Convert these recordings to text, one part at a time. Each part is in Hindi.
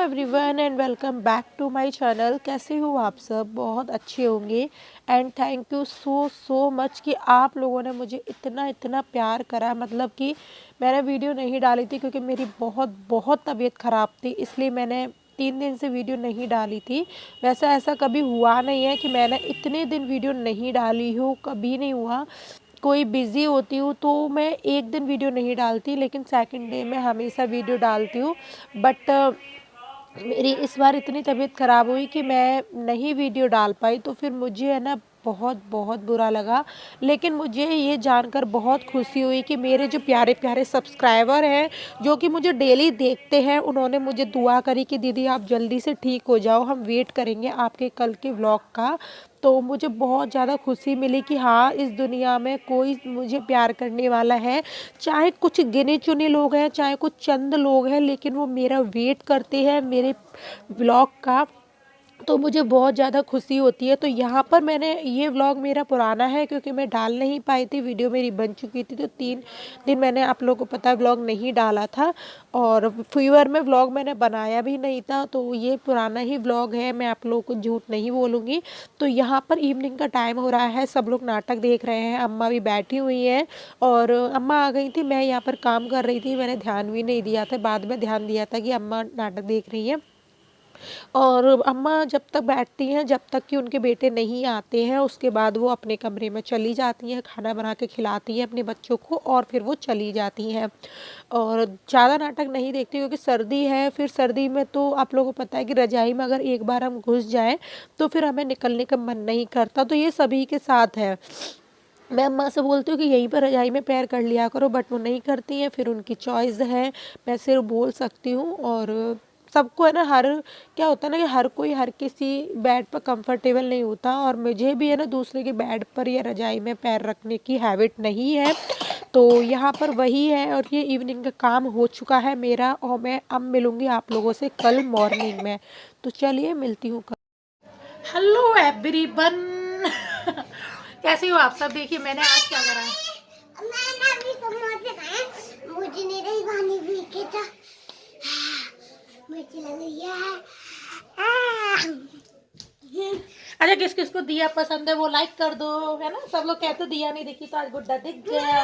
Everyone and welcome back to my channel. कैसे हो आप सब? बहुत अच्छे होंगे। And thank you so so much कि आप लोगों ने मुझे इतना इतना प्यार करा। मतलब कि मैंने वीडियो नहीं डाली थी क्योंकि मेरी बहुत बहुत तबीयत ख़राब थी, इसलिए मैंने 3 दिन से वीडियो नहीं डाली थी। वैसे ऐसा कभी हुआ नहीं है कि मैंने इतने दिन वीडियो नहीं डाली हो, कभी नहीं हुआ। कोई बिज़ी होती हूँ तो मैं एक दिन वीडियो नहीं डालती, लेकिन सेकंड डे में हमेशा वीडियो डालती हूँ। बट मेरी इस बार इतनी तबीयत ख़राब हुई कि मैं नहीं वीडियो डाल पाई, तो फिर मुझे है ना बहुत बहुत बुरा लगा। लेकिन मुझे ये जानकर बहुत खुशी हुई कि मेरे जो प्यारे प्यारे सब्सक्राइबर हैं, जो कि मुझे डेली देखते हैं, उन्होंने मुझे दुआ करी कि दीदी आप जल्दी से ठीक हो जाओ, हम वेट करेंगे आपके कल के व्लॉग का। तो मुझे बहुत ज़्यादा खुशी मिली कि हाँ, इस दुनिया में कोई मुझे प्यार करने वाला है। चाहे कुछ गिने चुने लोग हैं, चाहे कुछ चंद लोग हैं, लेकिन वो मेरा वेट करते हैं मेरे व्लॉग का। तो मुझे बहुत ज़्यादा खुशी होती है। तो यहाँ पर मैंने ये व्लॉग मेरा पुराना है क्योंकि मैं डाल नहीं पाई थी, वीडियो मेरी बन चुकी थी, तो 3 दिन मैंने, आप लोगों को पता है, व्लॉग नहीं डाला था। और फीवर में व्लॉग मैंने बनाया भी नहीं था, तो ये पुराना ही व्लॉग है, मैं आप लोगों को झूठ नहीं बोलूँगी। तो यहाँ पर इवनिंग का टाइम हो रहा है, सब लोग नाटक देख रहे हैं, अम्मा भी बैठी हुई हैं। और अम्मा आ गई थी, मैं यहाँ पर काम कर रही थी, मैंने ध्यान भी नहीं दिया था, बाद में ध्यान दिया था कि अम्मा नाटक देख रही हैं। और अम्मा जब तक बैठती हैं, जब तक कि उनके बेटे नहीं आते हैं, उसके बाद वो अपने कमरे में चली जाती हैं, खाना बना के खिलाती हैं अपने बच्चों को, और फिर वो चली जाती हैं। और ज़्यादा नाटक नहीं देखती क्योंकि सर्दी है। फिर सर्दी में तो आप लोगों को पता है कि रज़ाई में अगर एक बार हम घुस जाएं तो फिर हमें निकलने का मन नहीं करता। तो ये सभी के साथ है। मैं अम्मा से बोलती हूँ कि यहीं पर रज़ाई में पैर कर लिया करो, बट वो नहीं करती हैं, फिर उनकी चॉइस है, मैं सिर्फ बोल सकती हूँ। और सबको है ना, हर क्या होता है ना कि हर कोई हर किसी बेड पर कंफर्टेबल नहीं होता, और मुझे भी है ना दूसरे के बेड पर या रज़ाई में पैर रखने की हैबिट नहीं है। तो यहाँ पर वही है, और ये इवनिंग का काम हो चुका है मेरा, और मैं अब मिलूँगी आप लोगों से कल मॉर्निंग में। तो चलिए मिलती हूँ कल। हेलो एवरीवन कैसे हो आप सब? देखिए मैंने आज क्या करा है। मैंने अभी समोसे खाए, मुझे नहीं रही पानी पी के, तो मुझे लग रही है। अच्छा, किस किस को दिया पसंद है वो लाइक कर दो, है ना। सब लोग कहते दिया नहीं दिखी, तो आज गुड्डा दिख गया।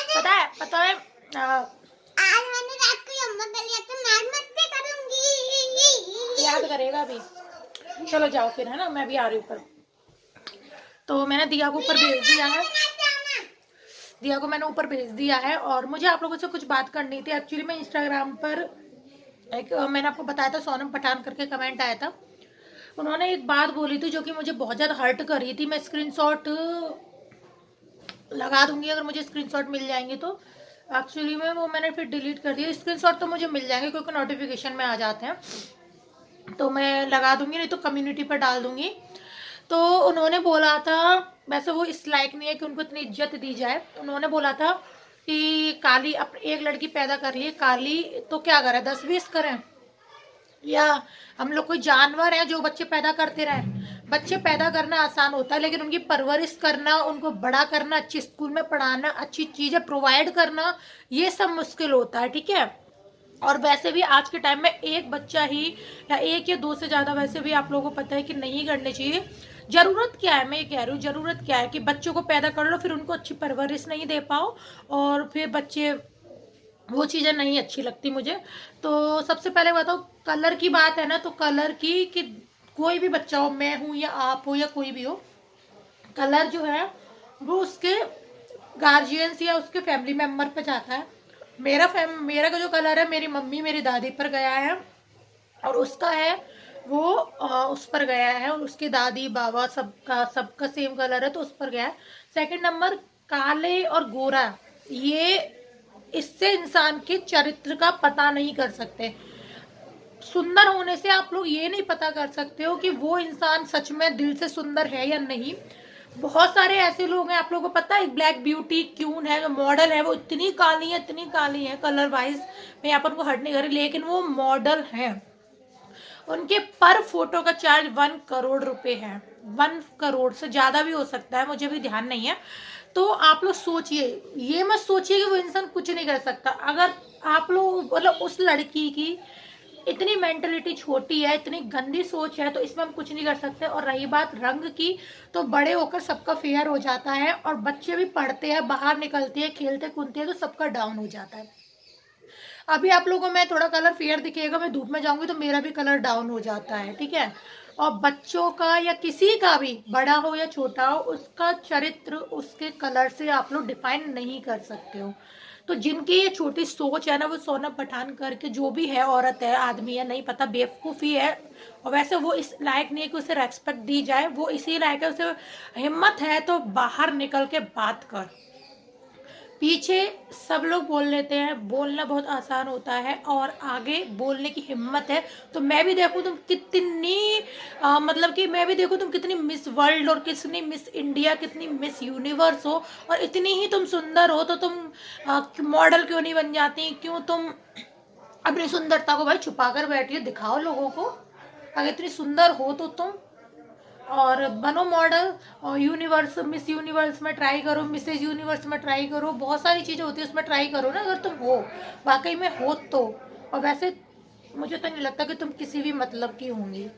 पता है आज मैंने रात को होमवर्क कर लिया, तो मैं मस्ती करूंगी। याद करेगा अभी। चलो जाओ फिर, है ना, मैं भी आ रही हूँ ऊपर। तो मैंने दिया को ऊपर भेज दिया है, दिया को मैंने ऊपर भेज दिया है। और मुझे आप लोगों से कुछ बात करनी थी। एक्चुअली मैं इंस्टाग्राम पर एक, मैंने आपको बताया था, सोनम पठान करके कमेंट आया था। उन्होंने एक बात बोली थी जो कि मुझे बहुत ज़्यादा हर्ट कर रही थी। मैं स्क्रीनशॉट लगा दूंगी अगर मुझे स्क्रीनशॉट मिल जाएंगे तो। एक्चुअली में वो मैंने फिर डिलीट कर दिया। स्क्रीनशॉट तो मुझे मिल जाएंगे क्योंकि नोटिफिकेशन में आ जाते हैं, तो मैं लगा दूंगी, नहीं तो कम्युनिटी पर डाल दूंगी। तो उन्होंने बोला था, वैसे वो इस लायक नहीं है कि उनको इतनी इज्जत दी जाए। उन्होंने बोला था कि काली एक लड़की पैदा कर ली, काली तो क्या करें, 10-20 करें, या हम लोग कोई जानवर है जो बच्चे पैदा करते रहे। बच्चे पैदा करना आसान होता है, लेकिन उनकी परवरिश करना, उनको बड़ा करना, अच्छी स्कूल में पढ़ाना, अच्छी चीजें प्रोवाइड करना, ये सब मुश्किल होता है, ठीक है। और वैसे भी आज के टाइम में एक बच्चा ही या एक या दो से ज़्यादा वैसे भी आप लोगों को पता है कि नहीं करने चाहिए। ज़रूरत क्या है, मैं ये कह रही हूँ, ज़रूरत क्या है कि बच्चों को पैदा कर लो, फिर उनको अच्छी परवरिश नहीं दे पाओ, और फिर बच्चे, वो चीज़ें नहीं अच्छी लगती मुझे। तो सबसे पहले बताओ, कलर की बात है ना, तो कलर की कि कोई भी बच्चा हो, मैं हूँ या आप हो या कोई भी हो, कलर जो है वो उसके गार्जियंस या उसके फैमिली मेम्बर पे जाता है। मेरा का जो कलर है, मेरी मम्मी मेरी दादी पर गया है, और उसका है वो उस पर गया है, और उसकी दादी बाबा सबका सेम कलर है, तो उस पर गया है। सेकंड नंबर, काले और गोरा, ये इससे इंसान के चरित्र का पता नहीं कर सकते। सुंदर होने से आप लोग ये नहीं पता कर सकते हो कि वो इंसान सच में दिल से सुंदर है या नहीं। बहुत सारे ऐसे लोग हैं, आप लोगों को पता है, ब्लैक ब्यूटी क्यून है जो मॉडल है, वो इतनी काली है कलर वाइज, मैं यहाँ पर उनको हट नहीं कर रही, लेकिन वो मॉडल है। उनके पर फोटो का चार्ज 1 करोड़ रुपए है। 1 करोड़ से ज्यादा भी हो सकता है, मुझे भी ध्यान नहीं है। तो आप लोग सोचिए, ये मत सोचिए कि वो इंसान कुछ नहीं कर सकता। अगर आप लोग मतलब उस लड़की की इतनी मेंटलिटी छोटी है, इतनी गंदी सोच है, तो इसमें हम कुछ नहीं कर सकते। और रही बात रंग की, तो बड़े होकर सबका फेयर हो जाता है, और बच्चे भी पढ़ते हैं, बाहर निकलते हैं, खेलते कूदते हैं, तो सबका डाउन हो जाता है। अभी आप लोगों को मैं थोड़ा कलर फेयर दिखेगा, मैं धूप में जाऊंगी तो मेरा भी कलर डाउन हो जाता है, ठीक है। और बच्चों का या किसी का भी, बड़ा हो या छोटा हो, उसका चरित्र उसके कलर से आप लोग डिफाइन नहीं कर सकते हो। तो जिनकी ये छोटी सोच है ना, वो सोना पठान करके, जो भी है, औरत है आदमी है नहीं पता, बेवकूफ़ी है। और वैसे वो इस लायक नहीं है कि उसे रेस्पेक्ट दी जाए, वो इसी लायक है, उसे हिम्मत है तो बाहर निकल के बात कर। पीछे सब लोग बोल लेते हैं, बोलना बहुत आसान होता है, और आगे बोलने की हिम्मत है। तो मैं भी देखूं तुम कितनी मतलब कि मैं भी देखूं तुम कितनी मिस वर्ल्ड और कितनी मिस इंडिया, कितनी मिस यूनिवर्स हो, और इतनी ही तुम सुंदर हो, तो तुम मॉडल क्यों नहीं बन जाती? क्यों तुम अपनी सुंदरता को भाई छुपा कर बैठी हो? दिखाओ लोगों को, अगर इतनी सुंदर हो तो तुम, और बनो मॉडल। और यूनिवर्स, मिस यूनिवर्स में ट्राई करो, मिसेज यूनिवर्स में ट्राई करो, बहुत सारी चीज़ें होती है उसमें ट्राई करो ना, अगर तुम हो वाकई में हो तो। और वैसे मुझे तो नहीं लगता कि तुम किसी भी मतलब की होंगी।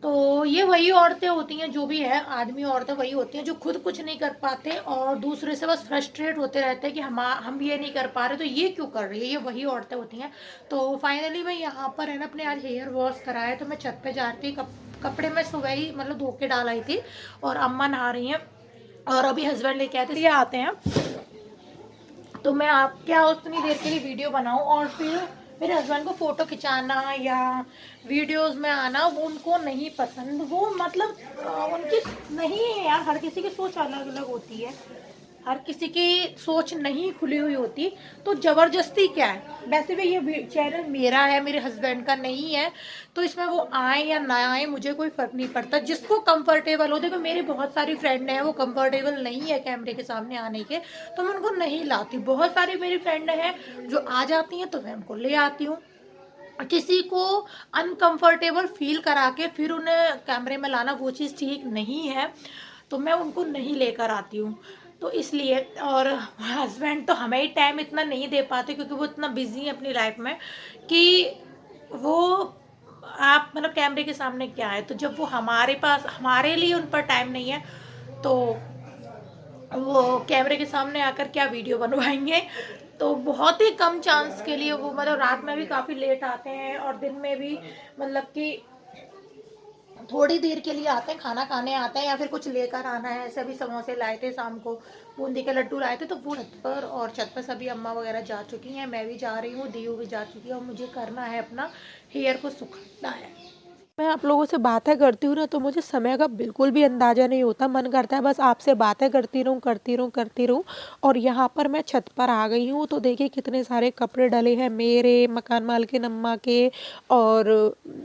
तो ये वही औरतें होती हैं, जो भी है आदमी औरतें वही होती हैं जो खुद कुछ नहीं कर पाते और दूसरे से बस फ्रस्ट्रेट होते रहते हैं कि हम ये नहीं कर पा रहे, तो ये क्यों कर रही है, ये वही औरतें होती हैं। तो फाइनली मैं यहाँ पर है ना अपने आज हेयर वॉश कराया, तो मैं छत पे जा रही थी, कपड़े मैं सुबह ही मतलब धो के डाल आई थी, और अम्मा नहा रही हैं, और अभी हस्बैंड लेके आए थे, ये आते हैं। तो मैं आप क्या उतनी देर के लिए वीडियो बनाऊं, और फिर मेरे हस्बैंड को फ़ोटो खिंचाना या वीडियोस में आना वो उनको नहीं पसंद। वो मतलब उनकी नहीं है यार, हर किसी की सोच अलग अलग होती है, हर किसी की सोच नहीं खुली हुई होती। तो ज़बरदस्ती क्या है? वैसे भी ये चैनल मेरा है, मेरे हस्बैंड का नहीं है, तो इसमें वो आए या ना आए मुझे कोई फ़र्क नहीं पड़ता, जिसको कंफर्टेबल हो। देखो मेरी बहुत सारी फ्रेंड हैं, वो कंफर्टेबल नहीं है कैमरे के सामने आने के, तो मैं उनको नहीं लाती। बहुत सारी मेरी फ्रेंड हैं जो आ जाती हैं, तो मैं उनको ले आती हूँ। किसी को अनकंफर्टेबल फील करा के फिर उन्हें कैमरे में लाना, वो चीज़ ठीक नहीं है, तो मैं उनको नहीं लेकर आती हूँ। तो इसलिए, और हस्बैंड तो हमें ही टाइम इतना नहीं दे पाते, क्योंकि वो इतना बिजी है अपनी लाइफ में कि वो, आप मतलब कैमरे के सामने क्या है, तो जब वो हमारे पास, हमारे लिए उन पर टाइम नहीं है, तो वो कैमरे के सामने आकर क्या वीडियो बनवाएंगे। तो बहुत ही कम चांस के लिए वो, मतलब रात में भी काफ़ी लेट आते हैं, और दिन में भी मतलब कि थोड़ी देर के लिए आते हैं, खाना खाने आते हैं, या फिर कुछ लेकर आना है। ऐसे अभी समोसे लाए थे शाम को, बूंदी के लड्डू लाए थे, तो वो छत पर, और छत पर सभी अम्मा वगैरह जा चुकी हैं, मैं भी जा रही हूँ, दीयू भी जा चुकी है, और मुझे करना है अपना हेयर को सुखाना है। मैं आप लोगों से बातें करती हूँ ना, तो मुझे समय का बिल्कुल भी अंदाज़ा नहीं होता, मन करता है बस आपसे बातें करती रहूँ, करती रहूँ, करती रहूँ। और यहाँ पर मैं छत पर आ गई हूँ, तो देखिए कितने सारे कपड़े डले हैं मेरे, मकान मालकिन अम्मा के, और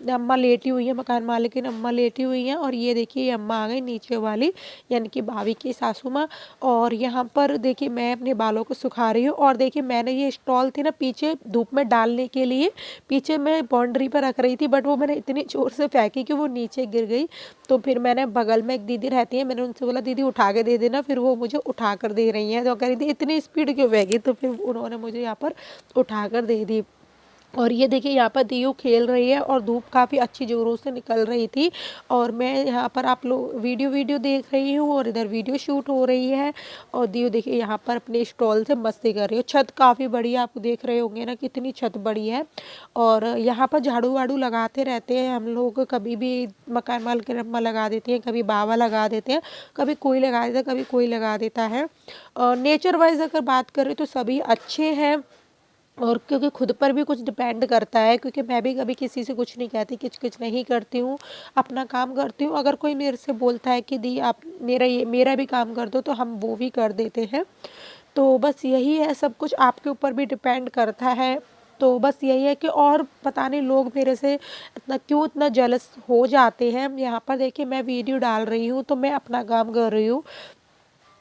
अम्मा लेटी हुई है, मकान मालकिन अम्मा लेटी हुई हैं, और ये देखिए ये अम्मा आ गई नीचे वाली, यानी कि भाभी की सासू माँ। और यहाँ पर देखिए मैं अपने बालों को सुखा रही हूँ, और देखिए मैंने ये स्टॉल थी ना पीछे धूप में डालने के लिए, पीछे मैं बाउंड्री पर रख रही थी, बट वो मैंने इतनी जोर से फेंकी कि वो नीचे गिर गई। तो फिर मैंने, बगल में एक दीदी रहती है, मैंने उनसे बोला दीदी उठा के दे देना, फिर वो मुझे उठा कर दे रही हैं। तो कह रही थी इतनी स्पीड क्यों फेंकी, तो फिर उन्होंने मुझे यहाँ पर उठा कर दे दी। और ये देखिए यहाँ पर दीयू खेल रही है, और धूप काफ़ी अच्छी ज़ोरों से निकल रही थी, और मैं यहाँ पर आप लोग वीडियो देख रही हूँ, और इधर वीडियो शूट हो रही है। और दीयू देखिए यहाँ पर अपने स्टॉल से मस्ती कर रही है। छत काफ़ी बड़ी है, आप देख रहे होंगे ना कितनी छत बड़ी है। और यहाँ पर झाड़ू वाड़ू लगाते रहते हैं हम लोग, कभी भी मकान मालकिन अम्मा लगा देती हैं, कभी बाबा लगा देते हैं, कभी कोई लगा देता है, कभी कोई लगा देता है। और नेचर वाइज अगर बात करें तो सभी अच्छे हैं, और क्योंकि खुद पर भी कुछ डिपेंड करता है, क्योंकि मैं भी कभी किसी से कुछ नहीं कहती, किच किच नहीं करती हूँ, अपना काम करती हूँ। अगर कोई मेरे से बोलता है कि दी आप मेरा भी काम कर दो, तो हम वो भी कर देते हैं। तो बस यही है, सब कुछ आपके ऊपर भी डिपेंड करता है। तो बस यही है कि, और पता नहीं लोग मेरे से इतना जेलस हो जाते हैं। यहाँ पर देखिए मैं वीडियो डाल रही हूँ, तो मैं अपना काम कर रही हूँ,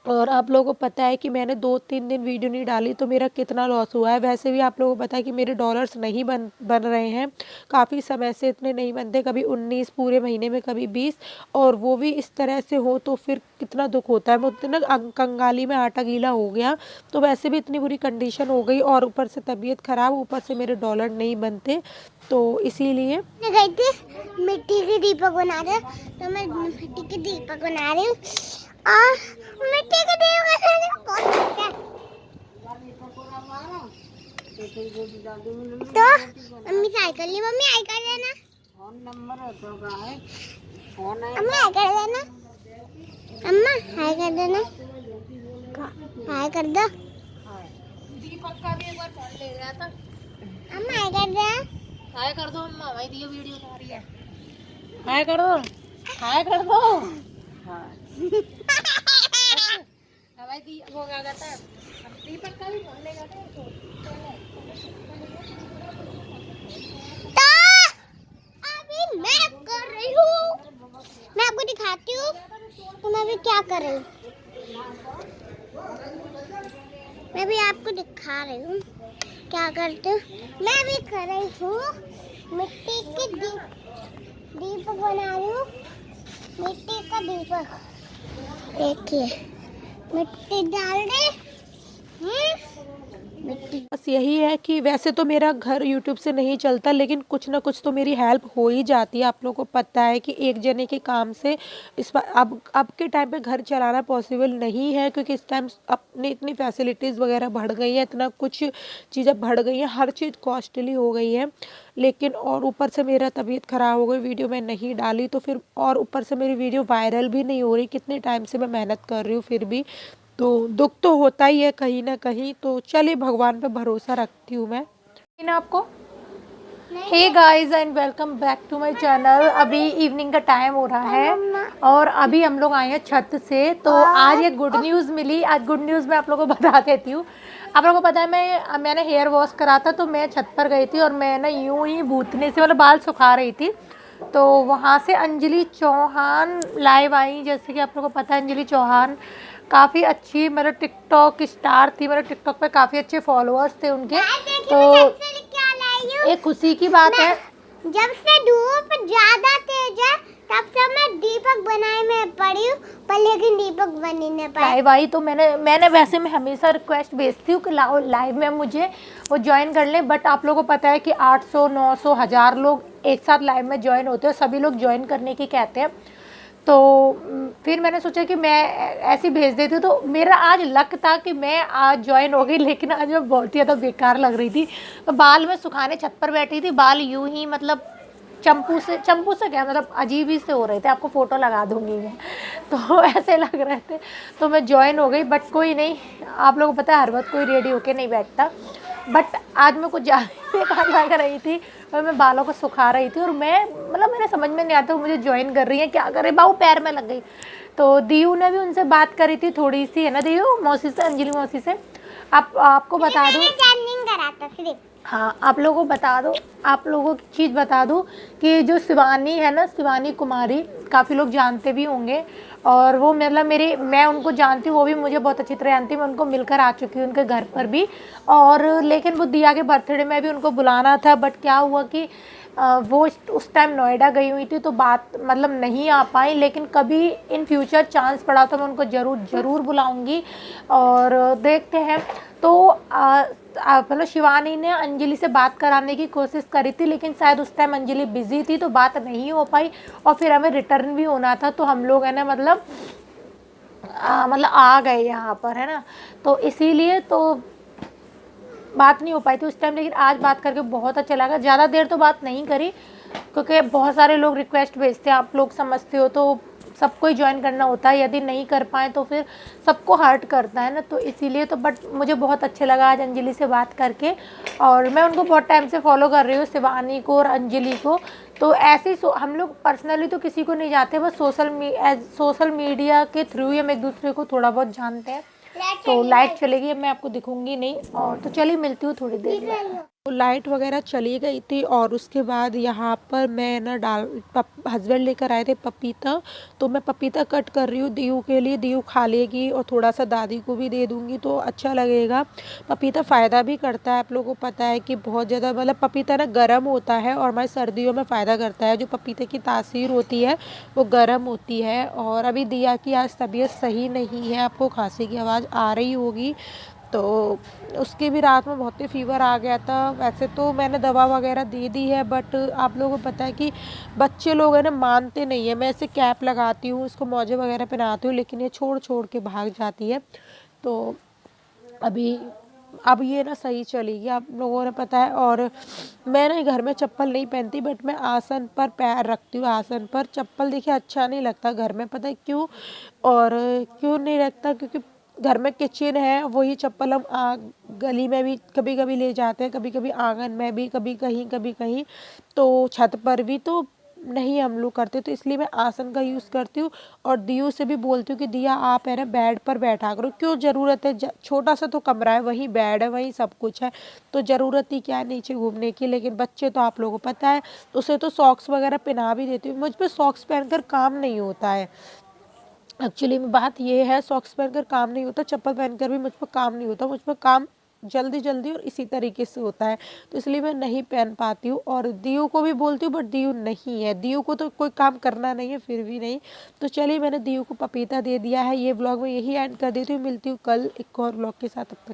और आप लोगों को पता है कि मैंने 2-3 दिन वीडियो नहीं डाली तो मेरा कितना लॉस हुआ है। वैसे भी आप लोगों को पता है कि मेरे डॉलर्स नहीं बन रहे हैं, काफ़ी समय से इतने नहीं बनते, कभी 19 पूरे महीने में, कभी 20, और वो भी इस तरह से हो तो फिर कितना दुख होता है। मुझे ना कंगाली में आटा गीला हो गया, तो वैसे भी इतनी बुरी कंडीशन हो गई और ऊपर से तबीयत ख़राब, ऊपर से मेरे डॉलर नहीं बनते, तो इसीलिए मैं गई थी मिट्टी के दीपक बना रहे, तो मैं मिट्टी के दीपक बना रही हूँ और मिट्टी के दीपक बना रही हूँ। बहुत अच्छा है। तो मम्मी हाय कर ली, मम्मी हाय कर लेना, अम्मा हाय कर देना, अम्मा हाय कर देना, हाय कर दो। दीपक का भी एक बार फोन ले गया था। अम्मा हाय कर दे, हाय कर दो अम्मा, भाई दियो वीडियो बना रही है। हाय कर दो, हाय कर दो। हाँ भाई दी वो क्या कहता है, दीपक का भी फोन लेगा था तो अभी मैं कर रही हूँ, मैं आपको दिखाती हूँ तो मैं भी क्या कर रही हूँ। मैं भी आपको दिखा रही हूँ क्या करते हूँ। मैं भी कर रही हूँ मिट्टी के दीपक बना रही हूँ, मिट्टी का दीपक। देखिए मिट्टी डाल दे, मिट्टी। बस यही है कि वैसे तो मेरा घर यूट्यूब से नहीं चलता, लेकिन कुछ ना कुछ तो मेरी हेल्प हो ही जाती है। आप लोगों को पता है कि एक जने के काम से इस बार अब के टाइम पे घर चलाना पॉसिबल नहीं है, क्योंकि इस टाइम अपनी इतनी फैसिलिटीज़ वगैरह बढ़ गई है, इतना कुछ चीज़ें बढ़ गई हैं, हर चीज़ कॉस्टली हो गई है। लेकिन और ऊपर से मेरा तबीयत ख़राब हो गई, वीडियो मैं नहीं डाली तो फिर, और ऊपर से मेरी वीडियो वायरल भी नहीं हो रही, कितने टाइम से मैं मेहनत कर रही हूँ फिर भी, तो दुख तो होता ही है कहीं ना कहीं। तो चलिए भगवान पे भरोसा रखती हूँ मैं ना आपको। Hey guys and welcome back to my channel. अभी इवनिंग का टाइम हो रहा है और अभी हम लोग आए हैं छत से। तो आज एक गुड न्यूज़ मिली, आज गुड न्यूज़ मैं आप लोगों को बता देती हूँ। आप लोगों को पता है मैंने हेयर वॉश करा था, तो मैं छत पर गई थी और मैं ना यूं ही भूतने से मतलब बाल सुखा रही थी, तो वहाँ से अंजलि चौहान लाइव आई। जैसे कि आप लोगों को पता है अंजलि चौहान काफ़ी अच्छी मतलब टिकटॉक स्टार थी, मतलब टिकटॉक पे काफ़ी अच्छे फॉलोअर्स थे उनके। तो एक खुशी की बात है, जब से धूप ज्यादा तेज है तब से मैं दीपक बनाए में पड़ी हूँ, पर लेकिन दीपक बन ही नहीं पाया। लाइव आई तो मैंने वैसे मैं हमेशा रिक्वेस्ट भेजती हूँ कि लाइव में मुझे वो ज्वाइन कर लें, बट आप लोगों को पता है कि 800 900 1000 लोग एक साथ लाइव में ज्वाइन होते हैं, सभी लोग ज्वाइन करने की कहते हैं। तो फिर मैंने सोचा कि मैं ऐसे ही भेज देती हूँ, तो मेरा आज लक था कि मैं आज ज्वाइन हो गई, लेकिन आज मैं बहुत ही ज़्यादा बेकार लग रही थी। तो बाल में सुखाने छत पर बैठी थी, बाल यूं ही मतलब चंपू से क्या मतलब अजीब ही से हो रहे थे, आपको फ़ोटो लगा दूंगी मैं। तो ऐसे लग रहे थे, तो मैं ज्वाइन हो गई। बट कोई नहीं, आप लोगों को पता है हर वक्त कोई रेडी होके नहीं बैठता, बट आज मैं कुछ ज़्यादा बेकार लग रही थी और मैं बालों को सुखा रही थी और मैं मतलब मेरे समझ में नहीं आता मुझे ज्वाइन कर रही है क्या करे, बाऊ पैर में लग गई। तो दीयू ने भी उनसे बात करी थी थोड़ी सी, है ना दीयू मौसी से, अंजलि मौसी से। आपको बता दूँ, करा था सिर्फ। हाँ आप लोगों को बता दो, आप लोगों की चीज़ बता दूँ कि जो शिवानी है ना, शिवानी कुमारी, काफ़ी लोग जानते भी होंगे, और वो मतलब मैं उनको जानती हूँ, वो भी मुझे बहुत अच्छी तरह जानती है। मैं उनको मिलकर आ चुकी हूँ उनके घर पर भी, और लेकिन वो दिया के बर्थडे में भी उनको बुलाना था, बट क्या हुआ कि वो उस टाइम नोएडा गई हुई थी, तो बात मतलब नहीं आ पाई। लेकिन कभी इन फ्यूचर चांस पड़ा तो मैं उनको ज़रूर बुलाऊंगी और देखते हैं। तो मतलब शिवानी ने अंजलि से बात कराने की कोशिश करी थी, लेकिन शायद उस टाइम अंजलि बिजी थी तो बात नहीं हो पाई, और फिर हमें रिटर्न भी होना था, तो हम लोग है ना मतलब आ गए यहाँ पर, है ना, तो इसीलिए तो बात नहीं हो पाई थी उस टाइम। लेकिन आज बात करके बहुत अच्छा लगा। ज़्यादा देर तो बात नहीं करी, क्योंकि बहुत सारे लोग रिक्वेस्ट भेजते हैं, आप लोग समझते हो, तो सबको ही ज्वाइन करना होता है, यदि नहीं कर पाए तो फिर सबको हर्ट करता है ना, तो इसीलिए तो। बट मुझे बहुत अच्छा लगा आज अंजलि से बात करके, और मैं उनको बहुत टाइम से फॉलो कर रही हूँ, शिवानी को और अंजलि को। तो ऐसे ही हम लोग पर्सनली तो किसी को नहीं जानते, बस सोशल मीडिया के थ्रू ही हम एक दूसरे को थोड़ा बहुत जानते हैं। तो लाइट चलेगी, अब मैं आपको दिखूंगी नहीं, और तो चलिए मिलती हूँ थोड़ी देर में। लाइट वगैरह चली गई थी और उसके बाद यहाँ पर मैं ना हस्बैंड लेकर आए थे पपीता, तो मैं पपीता कट कर रही हूँ दीयू के लिए। दीयू खा लेगी और थोड़ा सा दादी को भी दे दूँगी तो अच्छा लगेगा। पपीता फ़ायदा भी करता है, आप लोगों को पता है कि बहुत ज़्यादा मतलब पपीता ना गर्म होता है और हमारी सर्दियों में फ़ायदा करता है। जो पपीते की तासीर होती है वो गर्म होती है। और अभी दिया की आज तबीयत सही नहीं है, आपको खांसी की आवाज़ आ रही होगी, तो उसके भी रात में बहुत ही फ़ीवर आ गया था। वैसे तो मैंने दवा वगैरह दे दी है, बट आप लोगों को पता है कि बच्चे लोग हैं ना, मानते नहीं है। मैं ऐसे कैप लगाती हूँ, इसको मोजे वगैरह पहनाती हूँ, लेकिन ये छोड़ छोड़ के भाग जाती है। तो अभी अब ये ना सही चलेगी, आप लोगों ने पता है। और मैं ना घर में चप्पल नहीं पहनती, बट मैं आसन पर पैर रखती हूँ। आसन पर चप्पल देखिए अच्छा नहीं लगता घर में, पता है क्यों? और क्यों नहीं रखता? क्योंकि घर में किचन है, वही चप्पल हम गली में भी कभी कभी ले जाते हैं, कभी कभी आंगन में भी, कभी कहीं तो छत पर भी, तो नहीं हम लोग करते। तो इसलिए मैं आसन का यूज़ करती हूँ। और दियो से भी बोलती हूँ कि दिया आप है ना बेड पर बैठा करो, क्यों ज़रूरत है? छोटा सा तो कमरा है, वहीं बेड है, वहीं सब कुछ है, तो ज़रूरत ही क्या है नीचे घूमने की? लेकिन बच्चे तो आप लोगों को पता है, उसे तो सॉक्स वगैरह पहना भी देती हूँ। मुझ पर सॉक्स पहनकर काम नहीं होता है। एक्चुअली में बात ये है, सॉक्स पहनकर काम नहीं होता, चप्पल पहनकर भी मुझ पर काम नहीं होता। मुझ पर काम जल्दी जल्दी और इसी तरीके से होता है, तो इसलिए मैं नहीं पहन पाती हूँ। और दियो को भी बोलती हूँ, बट दियो नहीं है, दियो को तो कोई काम करना नहीं है, फिर भी नहीं। तो चलिए मैंने दियो को पपीता दे दिया है। ये ब्लॉग में यही एंड कर देती हूँ, मिलती हूँ कल एक और ब्लॉग के साथ। अब तक